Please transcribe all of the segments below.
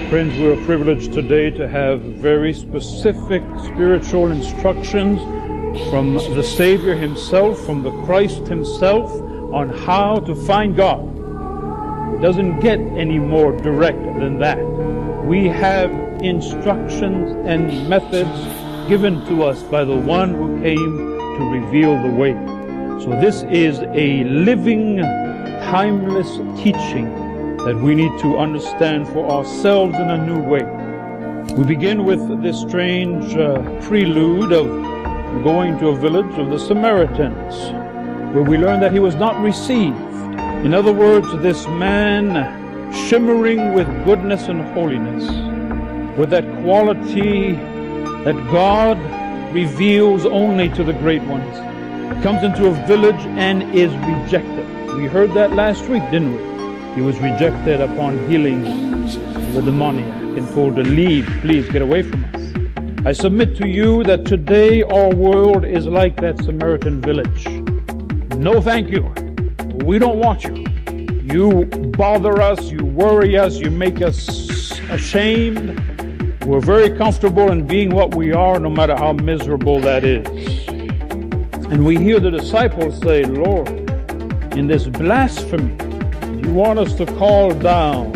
Friends, we're privileged today to have very specific spiritual instructions from the Savior himself, from the Christ himself, on how to find God. It doesn't get any more direct than that. We have instructions and methods given to us by the one who came to reveal the way. So this is a living, timeless teaching that we need to understand for ourselves in a new way. We begin with this strange prelude of going to a village of the Samaritans, where we learn that he was not received. In other words, this man shimmering with goodness and holiness, with that quality that God reveals only to the great ones, comes into a village and is rejected. We heard that last week, didn't we? He was rejected upon healing the demoniac and told to leave, please get away from us. I submit to you that today our world is like that Samaritan village. No thank you. We don't want you. You bother us, you worry us, you make us ashamed. We're very comfortable in being what we are, no matter how miserable that is. And we hear the disciples say, Lord, in this blasphemy, you want us to call down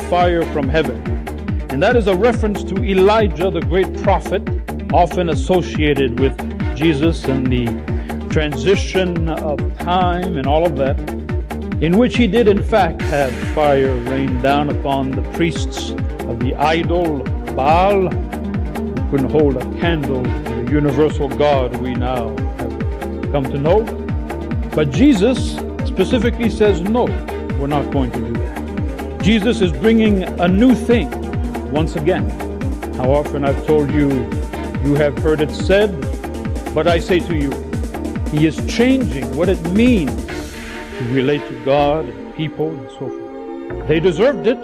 fire from heaven. And that is a reference to Elijah, the great prophet, often associated with Jesus and the transition of time and all of that, in which he did in fact have fire rain down upon the priests of the idol Baal, who couldn't hold a candle to the universal God we now have come to know. But Jesus specifically says, no, we're not going to do that. Jesus is bringing a new thing once again. How often I've told you, you have heard it said, but I say to you, he is changing what it means to relate to God and people and so forth. They deserved it.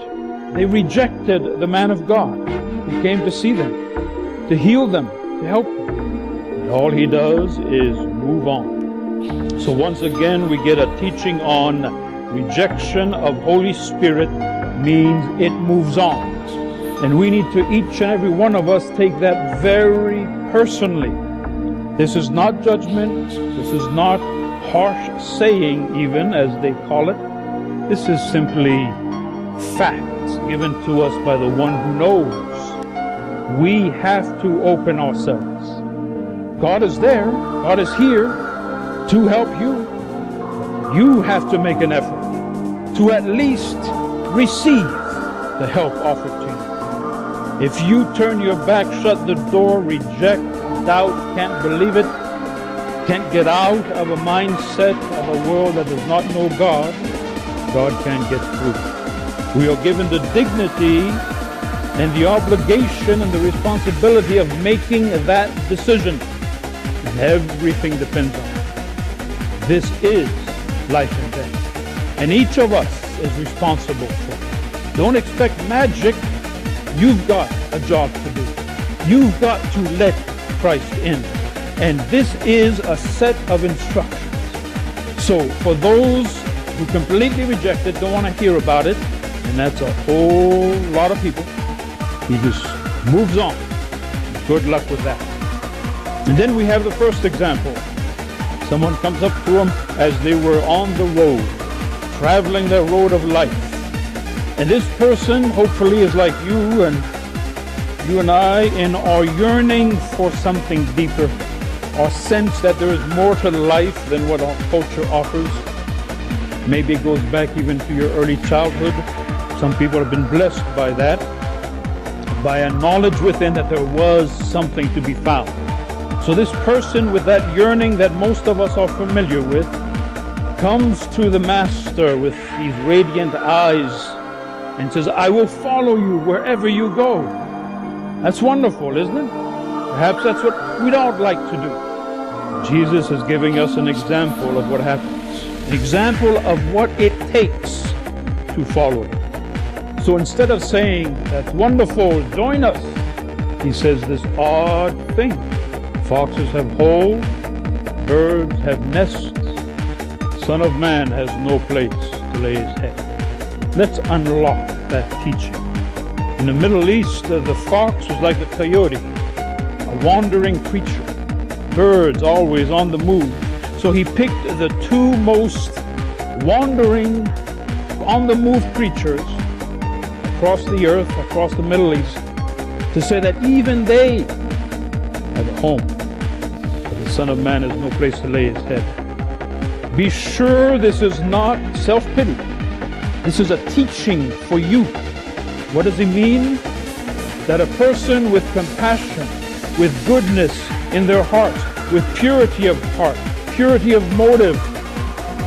They rejected the man of God who came to see them, to heal them, to help them. And all he does is move on. So once again, we get a teaching on rejection of Holy Spirit means it moves on. And we need to, each and every one of us, take that very personally. This is not judgment. This is not harsh saying, even, as they call it. This is simply facts given to us by the one who knows. We have to open ourselves. God is there. God is here to help you. You have to make an effort to at least receive the help offered to you. If you turn your back, shut the door, reject, doubt, can't believe it, can't get out of a mindset of a world that does not know God, God can't get through. We are given the dignity and the obligation and the responsibility of making that decision. And everything depends on it. This is life and death. And each of us is responsible for it. Don't expect magic. You've got a job to do. You've got to let Christ in. And this is a set of instructions. So for those who completely reject it, don't want to hear about it, and that's a whole lot of people, he just moves on. Good luck with that. And then we have the first example. Someone comes up to him as they were on the road, traveling their road of life. And this person hopefully is like you and I in our yearning for something deeper, our sense that there is more to life than what our culture offers. Maybe it goes back even to your early childhood. Some people have been blessed by that, by a knowledge within that there was something to be found. So this person with that yearning that most of us are familiar with comes to the Master with these radiant eyes and says, I will follow you wherever you go. That's wonderful, isn't it? Perhaps that's what we'd all like to do. Jesus is giving us an example of what happens, an example of what it takes to follow him. So instead of saying, that's wonderful, join us, he says this odd thing. Foxes have holes, birds have nests, Son of Man has no place to lay his head. Let's unlock that teaching. In the Middle East, the fox was like the coyote, a wandering creature. Birds always on the move. So he picked the two most wandering, on-the-move creatures across the earth, across the Middle East, to say that even they have a home. But the Son of Man has no place to lay his head. Be sure this is not self-pity. This is a teaching for you. What does he mean? That a person with compassion, with goodness in their heart, with purity of heart, purity of motive,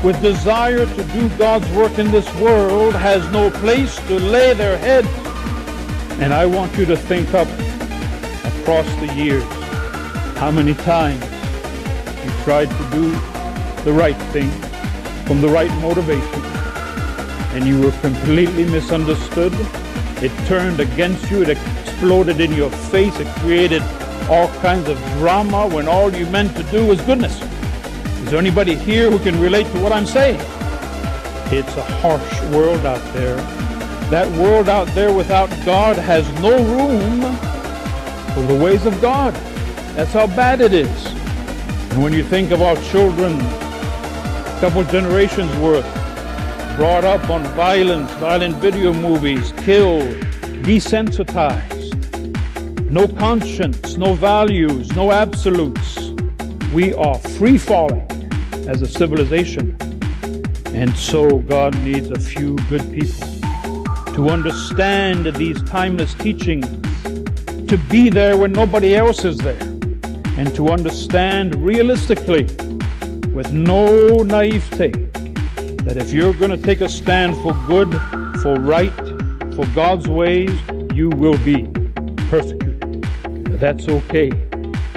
with desire to do God's work in this world, has no place to lay their head. And I want you to think up across the years how many times you tried to do the right thing from the right motivation, and you were completely misunderstood. It turned against you. It exploded in your face. It created all kinds of drama when all you meant to do was goodness. Is there anybody here who can relate to what I'm saying? It's a harsh world out there. That world out there without God has no room for the ways of God. That's how bad it is. And when you think of our children, a couple generations worth, brought up on violence, violent video movies, killed, desensitized, no conscience, no values, no absolutes. We are free-falling as a civilization. And so God needs a few good people to understand these timeless teachings, to be there when nobody else is there, and to understand realistically, with no naivete, that if you're going to take a stand for good, for right, for God's ways, you will be persecuted. But that's okay,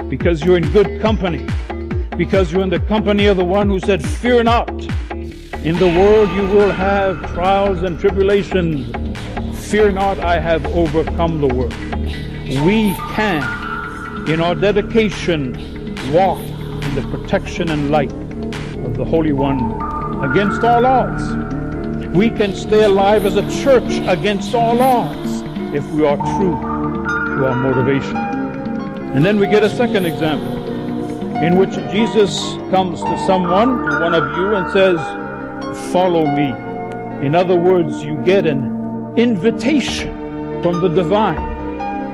because you're in good company, because you're in the company of the one who said, "Fear not. In the world you will have trials and tribulations. Fear not, I have overcome the world." We can, in our dedication, walk in the protection and light of the Holy One against all odds. We can stay alive as a church against all odds if we are true to our motivation. And then we get a second example in which Jesus comes to someone, to one of you, and says, "Follow me." In other words, you get an invitation from the divine,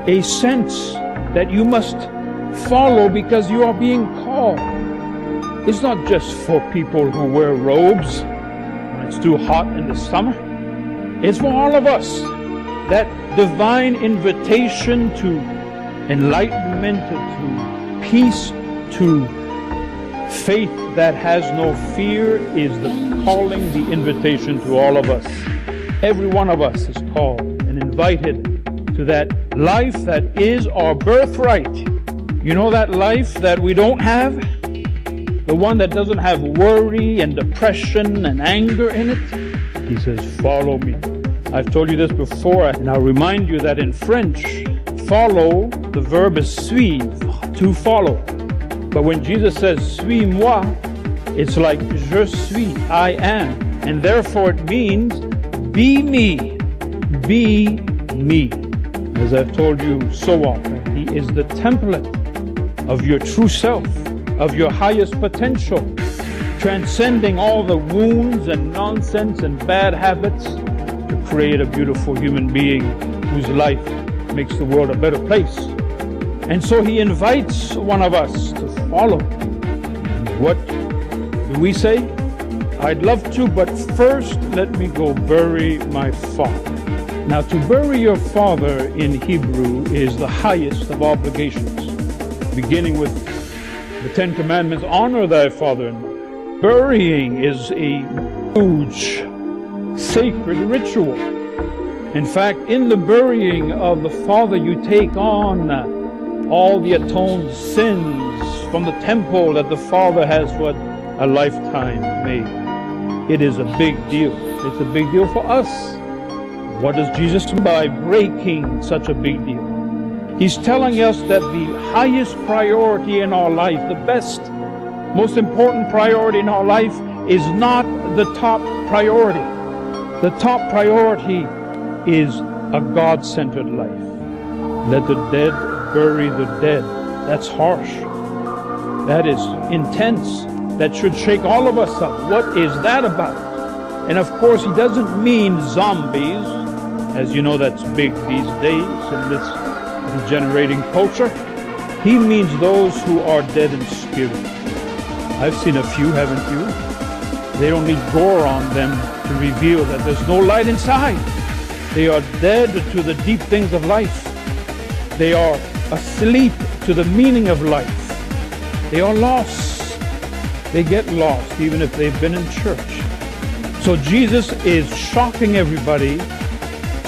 a sense that you must follow because you are being called. It's not just for people who wear robes when it's too hot in the summer. It's for all of us. That divine invitation to enlightenment, to peace, to faith that has no fear is the calling, the invitation to all of us. Every one of us is called and invited to that life that is our birthright. You know, that life that we don't have? The one that doesn't have worry and depression and anger in it? He says, "Follow me." I've told you this before, and I'll remind you that in French, follow, the verb is suivre, to follow. But when Jesus says, "Suis-moi," it's like, "Je suis," I am. And therefore it means, be me. Be me. As I've told you so often, He is the template of your true self, of your highest potential, transcending all the wounds and nonsense and bad habits to create a beautiful human being whose life makes the world a better place. And so He invites one of us to follow. What do we say? "I'd love to, but first let me go bury my father." Now, to bury your father in Hebrew is the highest of obligations, beginning with the Ten Commandments, honor thy father and mother. Burying is a huge, sacred ritual. In fact, in the burying of the father, you take on all the atoned sins from the temple that the father has for a lifetime made. It is a big deal. It's a big deal for us. What does Jesus do by breaking such a big deal? He's telling us that the highest priority in our life, the best, most important priority in our life is not the top priority. The top priority is a God-centered life. Let the dead bury the dead. That's harsh. That is intense. That should shake all of us up. What is that about? And of course, he doesn't mean zombies. As you know, that's big these days in this degenerating culture. He means those who are dead in spirit. I've seen a few, haven't you? They don't need gore on them to reveal that there's no light inside. They are dead to the deep things of life. They are asleep to the meaning of life. They are lost. They get lost even if they've been in church. So Jesus is shocking everybody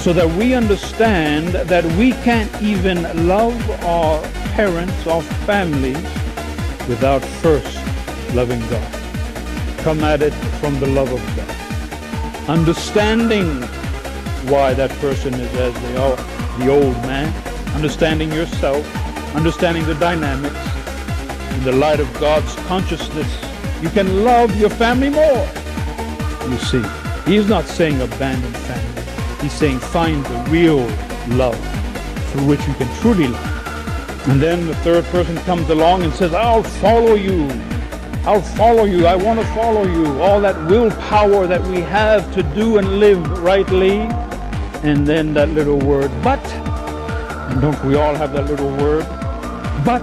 so that we understand that we can't even love our parents or families without first loving God. Come at it from the love of God. Understanding why that person is as they are, the old man. Understanding yourself. Understanding the dynamics. In the light of God's consciousness, you can love your family more. You see, he's not saying abandon family. He's saying find the real love through which you can truly love. And then the third person comes along and says, I'll follow you. I'll follow you. I want to follow you. All that willpower that we have to do and live rightly. And then that little word, but. And don't we all have that little word? But.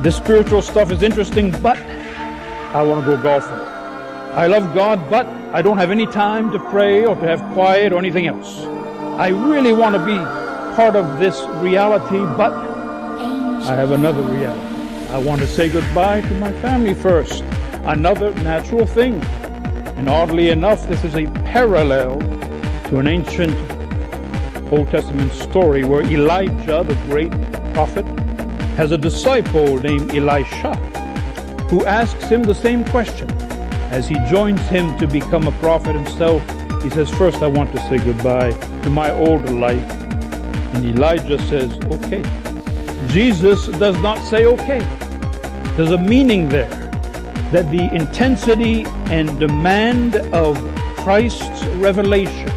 The spiritual stuff is interesting, but I want to go golfing. I love God, but I don't have any time to pray or to have quiet or anything else. I really want to be part of this reality, but I have another reality. I want to say goodbye to my family first. Another natural thing. And oddly enough, this is a parallel to an ancient Old Testament story where Elijah, the great prophet, has a disciple named Elisha who asks him the same question. As he joins him to become a prophet himself, he says, first I want to say goodbye to my old life. And Elijah says, okay. Jesus does not say okay. There's a meaning there, that the intensity and demand of Christ's revelation,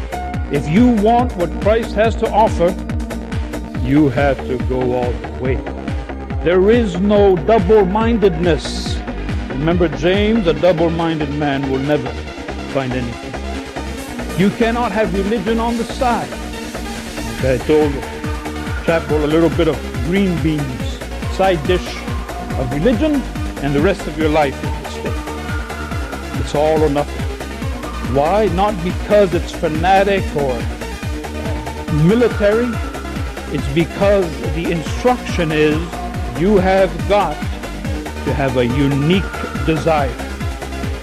if you want what Christ has to offer, you have to go all the way. There is no double-mindedness. Remember James, a double-minded man will never find anything. You cannot have religion on the side. Okay, I told the chapel a little bit of green beans, side dish of religion, and the rest of your life is the state. It's all or nothing. Why? Not because it's fanatic or military. It's because the instruction is you have got to have a unique desire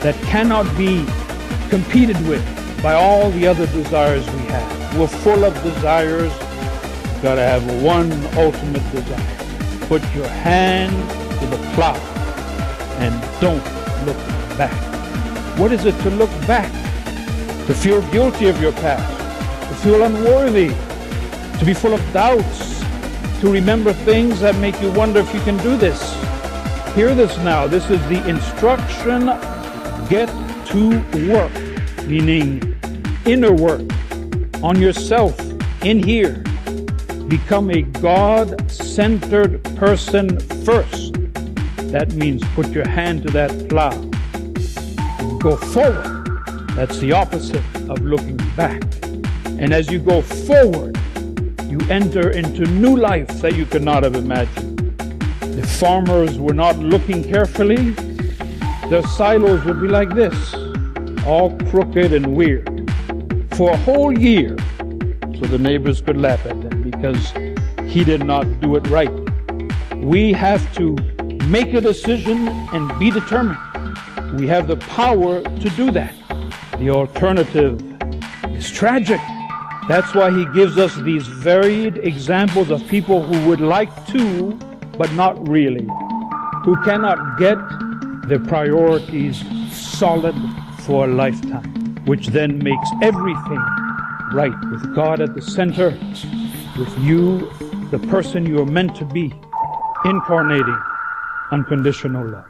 that cannot be competed with by all the other desires we have. We're full of desires. You've got to have one ultimate desire. Put your hand to the plow and don't look back. What is it to look back? To feel guilty of your past, to feel unworthy, to be full of doubts, to remember things that make you wonder if you can do this. Hear this now. This is the instruction. Get to work, meaning inner work on yourself in here. Become a God-centered person first. That means put your hand to that plow. Go forward. That's the opposite of looking back. And as you go forward, you enter into new life that you could not have imagined. If farmers were not looking carefully, their silos would be like this, all crooked and weird, for a whole year, so the neighbors could laugh at them because he did not do it right. We have to make a decision and be determined. We have the power to do that. The alternative is tragic. That's why he gives us these varied examples of people who would like to, but not really, who cannot get their priorities solid for a lifetime, which then makes everything right with God at the center, with you, the person you are meant to be, incarnating unconditional love.